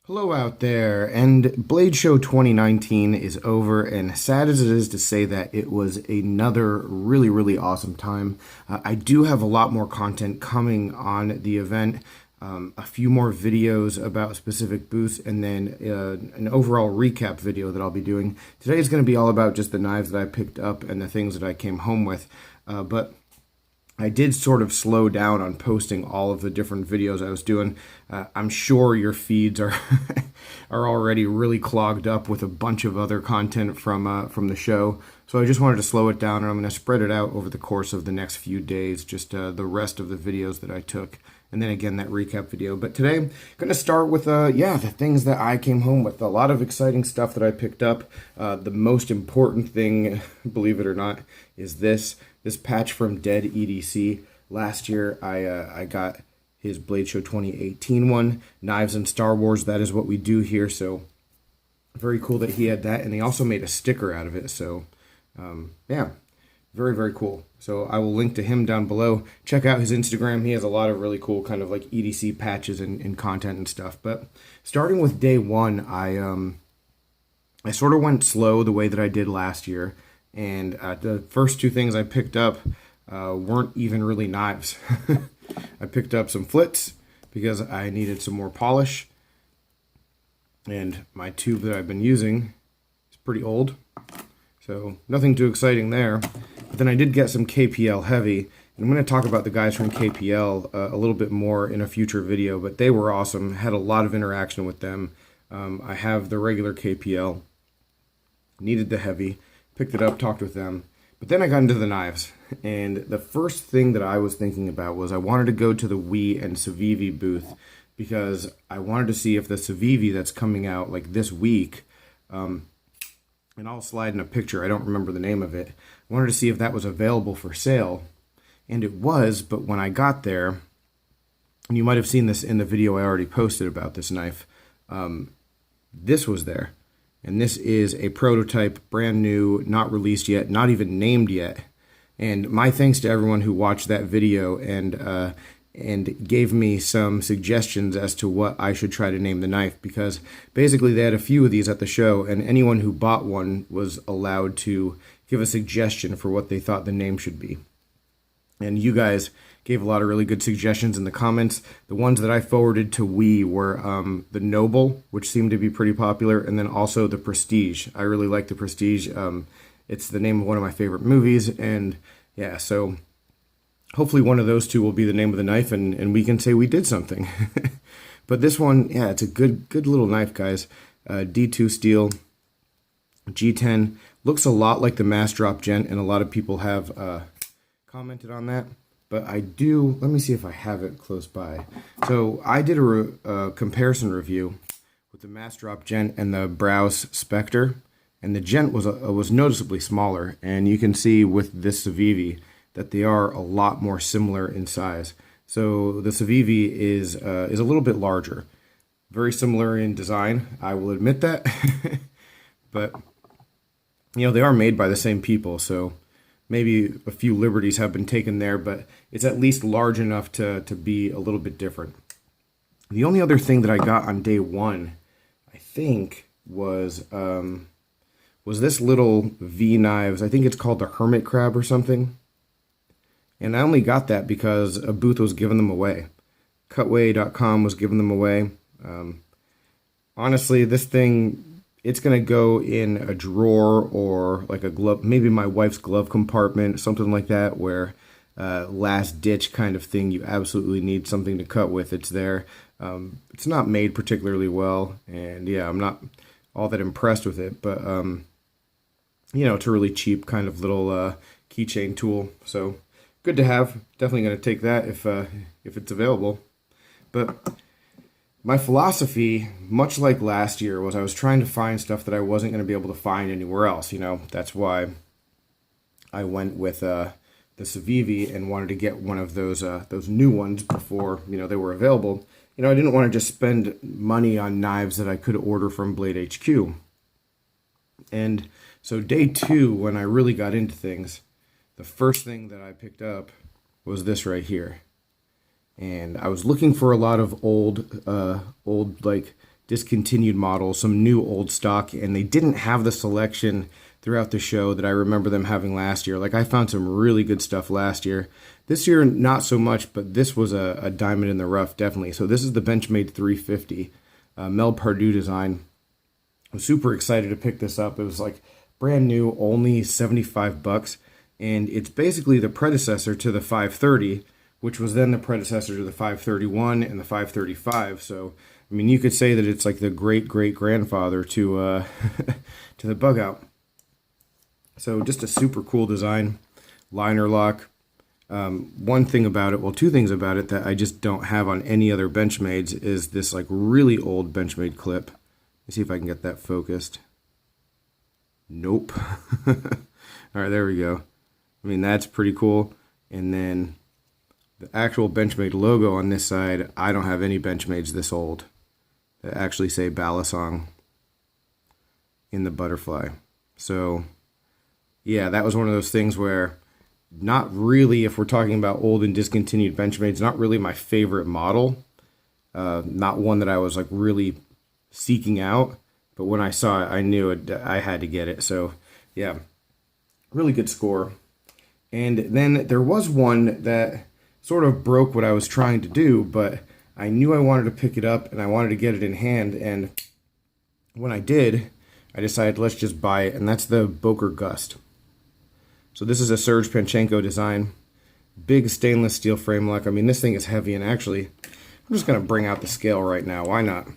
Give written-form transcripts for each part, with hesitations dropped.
Hello out there, and Blade Show 2019 is over, and sad as it is to say that it was another really awesome time. I do have a lot more content coming on the event, a few more videos about specific booths, and then an overall recap video that I'll be doing. Today is going to be all about just the knives that I picked up and the things that I came home with, but I did sort of slow down on posting all of the different videos I was doing. I'm sure your feeds are are already really clogged up with a bunch of other content from the show. So I just wanted to slow it down, and I'm going to spread it out over the course of the next few days, just the rest of the videos that I took, and then again that recap video. But today I'm going to start with the things that I came home with. A lot of exciting stuff that I picked up. The most important thing, believe it or not, is this patch from Dead EDC. Last year I got his Blade Show 2018 one, Knives and Star Wars. That is what we do here, so very cool that he had that, and he also made a sticker out of it. So yeah, very cool. So I will link to him down below. Check out his Instagram. He has a lot of really cool kind of like EDC patches and content and stuff. But starting with day one, I sort of went slow the way that I did last year. And the first two things I picked up weren't even really knives. I picked up some flits because I needed some more polish. And my tube that I've been using is pretty old, so nothing too exciting there. But then I did get some KPL heavy, and I'm going to talk about the guys from KPL a little bit more in a future video, but they were awesome. Had a lot of interaction with them. I have the regular KPL, needed the heavy, picked it up, talked with them. But then I got into the knives, and the first thing that I was thinking about was I wanted to go to the WE and Civivi booth because I wanted to see if the Civivi that's coming out like this week, and I'll slide in a picture, I don't remember the name of it. I wanted to see if that was available for sale, and it was. But when I got there, and you might have seen this in the video I already posted about this knife, this was there. And this is a prototype, brand new, not released yet, not even named yet. And my thanks to everyone who watched that video and gave me some suggestions as to what I should try to name the knife, because basically they had a few of these at the show, and anyone who bought one was allowed to give a suggestion for what they thought the name should be. And you guys gave a lot of really good suggestions in the comments. The ones that I forwarded to WE were the Noble, which seemed to be pretty popular, and then also the Prestige. I really like the Prestige. It's the name of one of my favorite movies, and yeah, so hopefully one of those two will be the name of the knife, and we can say we did something. But this one, yeah, it's a good little knife, guys. D2 steel, G10. Looks a lot like the Mass Drop Gent, and a lot of people have commented on that. But I do, let me see if I have it close by. So I did a comparison review with the Mass Drop Gent and the Browse Spectre, and the Gent was noticeably smaller, and you can see with this Civivi that they are a lot more similar in size. So the Civivi is a little bit larger, very similar in design, I will admit that. But you know, they are made by the same people, so maybe a few liberties have been taken there, but it's at least large enough to be a little bit different. The only other thing that I got on day one, I think, was this little V knives. I think it's called the Hermit Crab or something. And I only got that because a booth was giving them away. Cutway.com was giving them away. Honestly, this thing, it's going to go in a drawer or like a glove, maybe my wife's glove compartment, something like that, where last ditch kind of thing. You absolutely need something to cut with. It's there. It's not made particularly well, and yeah, I'm not all that impressed with it, but you know, it's a really cheap kind of little keychain tool, so good to have. Definitely going to take that if it's available. But my philosophy, much like last year, was I was trying to find stuff that I wasn't going to be able to find anywhere else. You know, that's why I went with the Civivi and wanted to get one of those new ones before, you know, they were available. You know, I didn't want to just spend money on knives that I could order from Blade HQ. And so day two, when I really got into things, the first thing that I picked up was this right here. And I was looking for a lot of old like discontinued models, some new old stock, and they didn't have the selection throughout the show that I remember them having last year. Like, I found some really good stuff last year. This year, not so much, but this was a diamond in the rough, definitely. So this is the Benchmade 350, Mel Pardue design. I'm super excited to pick this up. It was like brand new, only 75 bucks. And it's basically the predecessor to the 530, which was then the predecessor to the 531 and the 535. So, I mean, you could say that it's like the great-great-grandfather to to the bug out. So just a super cool design, liner lock. One thing about it, well, two things about it that I just don't have on any other Benchmades is this like really old Benchmade clip. Let's see if I can get that focused. Nope. All right, there we go. I mean, that's pretty cool. And then the actual Benchmade logo on this side, I don't have any Benchmades this old that actually say Balisong in the butterfly. So yeah, that was one of those things where not really, if we're talking about old and discontinued Benchmades, not really my favorite model. Not one that I was like really seeking out, but when I saw it, I knew it, I had to get it. So yeah, really good score. And then there was one that sort of broke what I was trying to do, but I knew I wanted to pick it up and I wanted to get it in hand. And when I did, I decided let's just buy it, and that's the Boker Gust. So this is a Serge Panchenko design, big stainless steel frame lock. I mean, this thing is heavy, and actually, I'm just going to bring out the scale right now. Why not?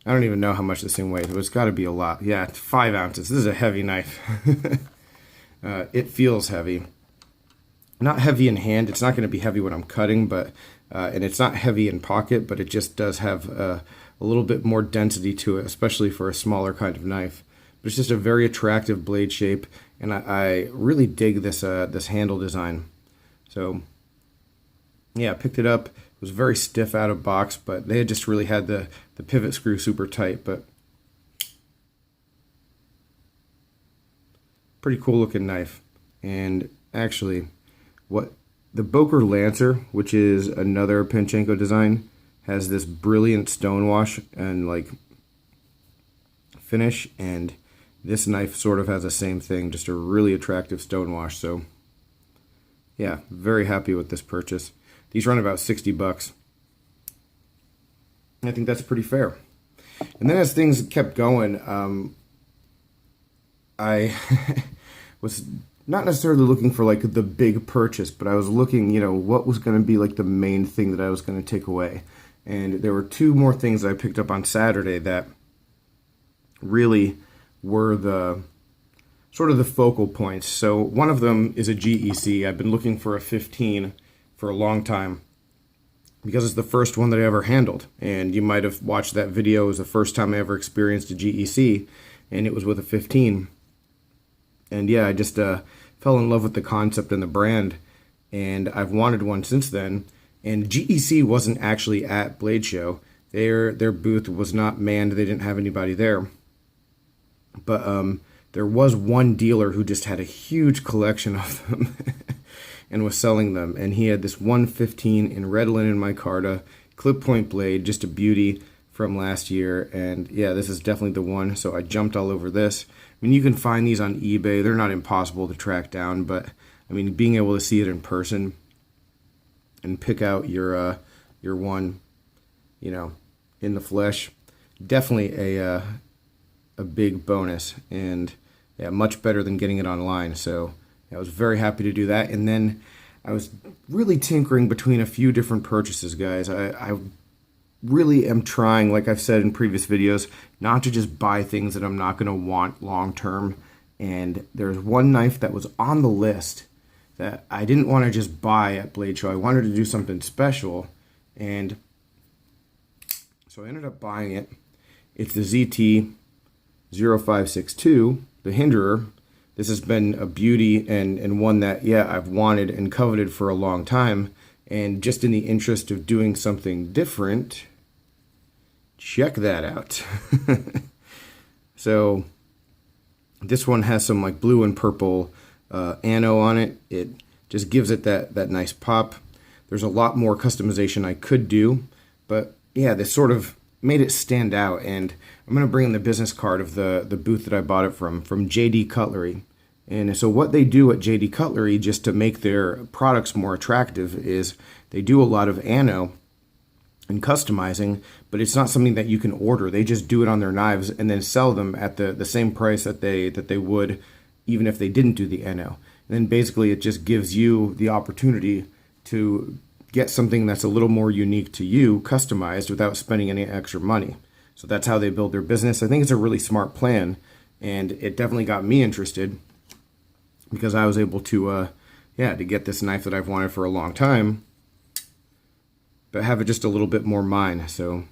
I don't even know how much this thing weighs, but it's got to be a lot. Yeah, it's 5 ounces. This is a heavy knife. It feels heavy. Not heavy in hand. It's not going to be heavy when I'm cutting, but and it's not heavy in pocket, but it just does have a little bit more density to it, especially for a smaller kind of knife. But it's just a very attractive blade shape, and I really dig this this handle design. So yeah, I picked it up. It was very stiff out of box, but they had just really had the pivot screw super tight. But pretty cool looking knife. And actually, what the Boker Lancer, which is another Panchenko design, has this brilliant stonewash and like finish, and this knife sort of has the same thing, just a really attractive stonewash. So yeah, very happy with this purchase. These run about 60 bucks. I think that's pretty fair. And then as things kept going, I was not necessarily looking for like the big purchase, but I was looking, you know, what was going to be like the main thing that I was going to take away. And there were two more things that I picked up on Saturday that really were the sort of the focal points. So one of them is a GEC. I've been looking for a 15 for a long time because it's the first one that I ever handled. And you might have watched that video. It was the first time I ever experienced a GEC, and it was with a 15. And yeah, I just fell in love with the concept and the brand, and I've wanted one since then. And GEC wasn't actually at Blade Show. Their booth was not manned. They didn't have anybody there. But there was one dealer who just had a huge collection of them and was selling them. And he had this 115 in red linen micarta, clip point blade, just a beauty from last year. And yeah, this is definitely the one. So I jumped all over this. I mean, you can find these on eBay. They're not impossible to track down, but I mean, being able to see it in person and pick out your one, you know, in the flesh, definitely a big bonus, and yeah, much better than getting it online. So yeah, I was very happy to do that. And then I was really tinkering between a few different purchases, guys. I really am trying, like I've said in previous videos, not to just buy things that I'm not going to want long term. And there's one knife that was on the list that I didn't want to just buy at Blade Show. I wanted to do something special, and so I ended up buying it. It's the ZT 0562, the Hinderer. This has been a beauty and one that, yeah, I've wanted and coveted for a long time. And just in the interest of doing something different, check that out. So this one has some like blue and purple anno on it. It just gives it that nice pop. There's a lot more customization I could do, But yeah, this sort of made it stand out. And I'm going to bring in the business card of the booth that I bought it from JD Cutlery. And so what they do at JD Cutlery, just to make their products more attractive, is they do a lot of anno and customizing, but it's not something that you can order. They just do it on their knives and then sell them at the same price that they would even if they didn't do the anno. And then basically it just gives you the opportunity to get something that's a little more unique to you, customized, without spending any extra money. So that's how they build their business. I think it's a really smart plan, and it definitely got me interested because I was able to get this knife that I've wanted for a long time, but have it just a little bit more mine. So,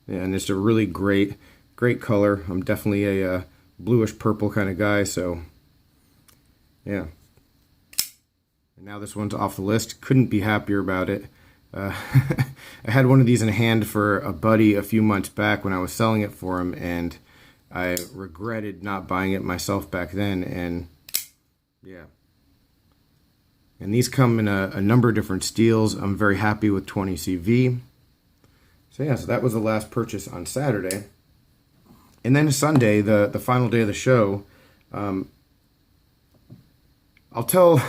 yeah, and it's a really great color. I'm definitely a bluish purple kind of guy, so yeah. And now this one's off the list. Couldn't be happier about it. I had one of these in hand for a buddy a few months back when I was selling it for him, and I regretted not buying it myself back then. And yeah. And these come in a number of different steels. I'm very happy with 20CV. So yeah, so that was the last purchase on Saturday. And then Sunday, the final day of the show, I'll tell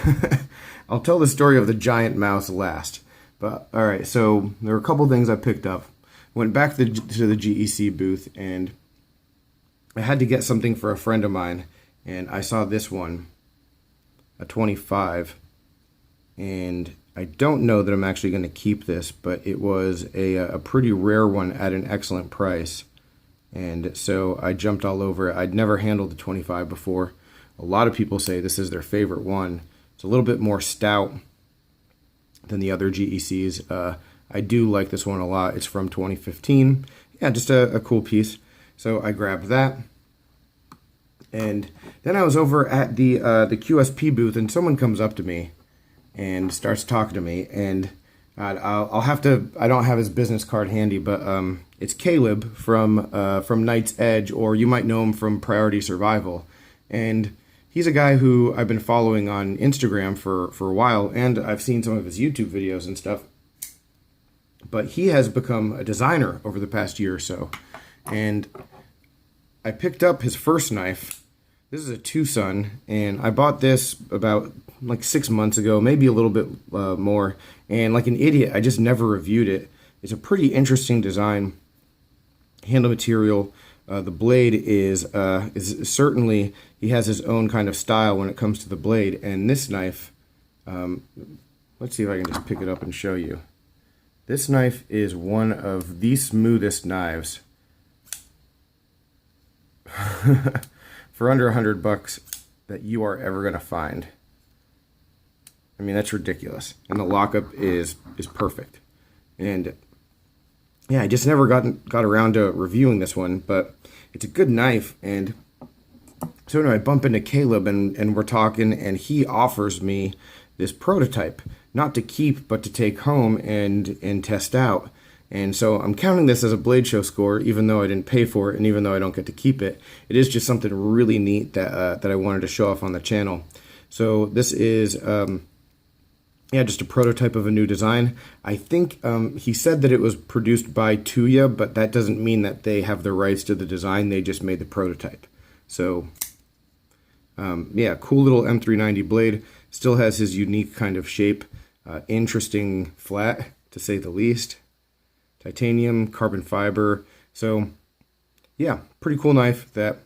I'll tell the story of the giant mouse last. But all right, so there were a couple things I picked up. Went back to the GEC booth, and I had to get something for a friend of mine, and I saw this one, a 25, and I don't know that I'm actually going to keep this, but it was a pretty rare one at an excellent price, and so I jumped all over it. I'd never handled the 25 before. A lot of people say this is their favorite one. It's a little bit more stout than the other GECs. I do like this one a lot. It's from 2015. Yeah, just a cool piece. So I grabbed that. And then I was over at the QSP booth, and someone comes up to me and starts talking to me. And I'll have to, I don't have his business card handy, but it's Caleb from Knight's Edge, or you might know him from Priority Survival. And he's a guy who I've been following on Instagram for a while, and I've seen some of his YouTube videos and stuff. But he has become a designer over the past year or so. And I picked up his first knife. This is a Tucson, and I bought this about like 6 months ago, maybe a little bit more. And like an idiot, I just never reviewed it. It's a pretty interesting design. Handle material. The blade is certainly, he has his own kind of style when it comes to the blade. And this knife, let's see if I can just pick it up and show you. This knife is one of the smoothest knives for under $100 that you are ever going to find. I mean, that's ridiculous. And the lockup is perfect. And yeah, I just never got around to reviewing this one, but it's a good knife. And so anyway, I bump into Caleb, and we're talking, and he offers me this prototype, not to keep, but to take home and test out. And so I'm counting this as a Blade Show score, even though I didn't pay for it, and even though I don't get to keep it. It is just something really neat that I wanted to show off on the channel. So this is just a prototype of a new design. I think he said that it was produced by Tuya, but that doesn't mean that they have the rights to the design. They just made the prototype. So yeah, cool little M390 blade. Still has his unique kind of shape. Interesting flat, to say the least. Titanium, carbon fiber. So yeah, pretty cool knife. That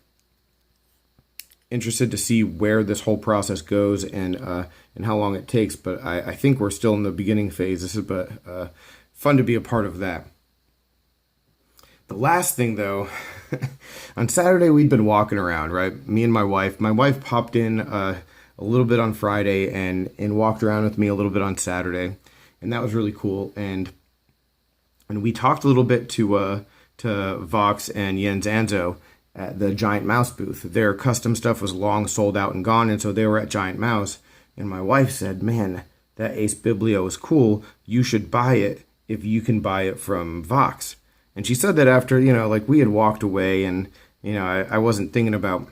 interested to see where this whole process goes and how long it takes. But I think we're still in the beginning phase. This is fun to be a part of that. The last thing, though, on Saturday we'd been walking around, right? Me and my wife. My wife popped in a little bit on Friday and walked around with me a little bit on Saturday, and that was really cool. And we talked a little bit to Vox and Jens Anzo at the Giant Mouse booth. Their custom stuff was long sold out and gone, and so they were at Giant Mouse. And my wife said, "Man, that Ace Biblio is cool. You should buy it if you can buy it from Vox." And she said that after, like we had walked away, and I wasn't thinking about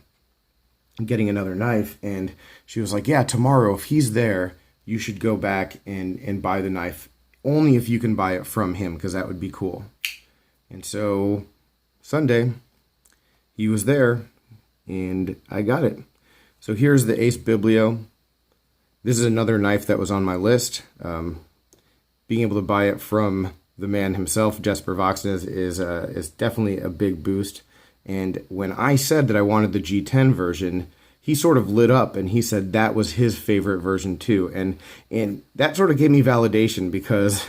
getting another knife. And she was like, "Yeah, tomorrow if he's there, you should go back and buy the knife only if you can buy it from him, because that would be cool. And so Sunday, he was there, and I got it. So here's the Ace Biblio. This is another knife that was on my list. Being able to buy it from the man himself, Jesper Voxnäs, is definitely a big boost. And when I said that I wanted the G10 version, he sort of lit up and he said that was his favorite version too. And that sort of gave me validation, because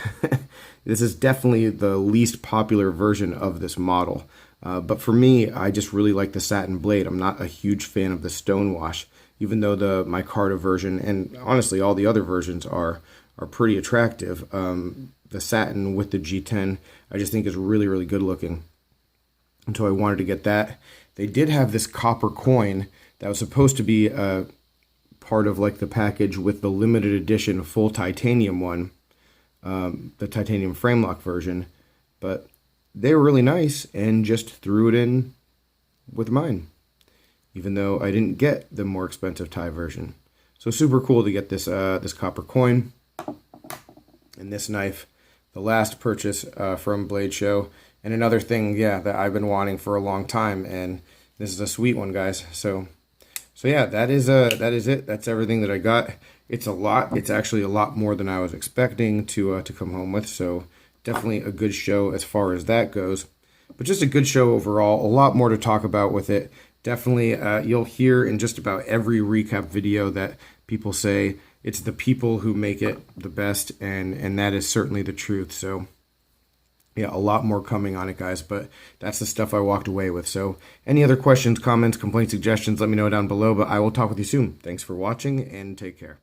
this is definitely the least popular version of this model. But for me, I just really like the satin blade. I'm not a huge fan of the stonewash, even though the micarta version, and honestly all the other versions are pretty attractive. The satin with the G10, I just think is really, really good looking. And so I wanted to get that. They did have this copper coin that was supposed to be part of like the package with the limited edition full titanium one, the titanium frame lock version, but they were really nice and just threw it in with mine, even though I didn't get the more expensive Thai version. So super cool to get this this copper coin and this knife, the last purchase from Blade Show. And another thing, yeah, that I've been wanting for a long time, and this is a sweet one, guys. So yeah, that is it. That's everything that I got. It's a lot. It's actually a lot more than I was expecting to come home with. So definitely a good show as far as that goes. But just a good show overall. A lot more to talk about with it. Definitely, you'll hear in just about every recap video that people say it's the people who make it the best, and that is certainly the truth. So yeah, a lot more coming on it, guys, but that's the stuff I walked away with. So any other questions, comments, complaints, suggestions, let me know down below, but I will talk with you soon. Thanks for watching, and take care.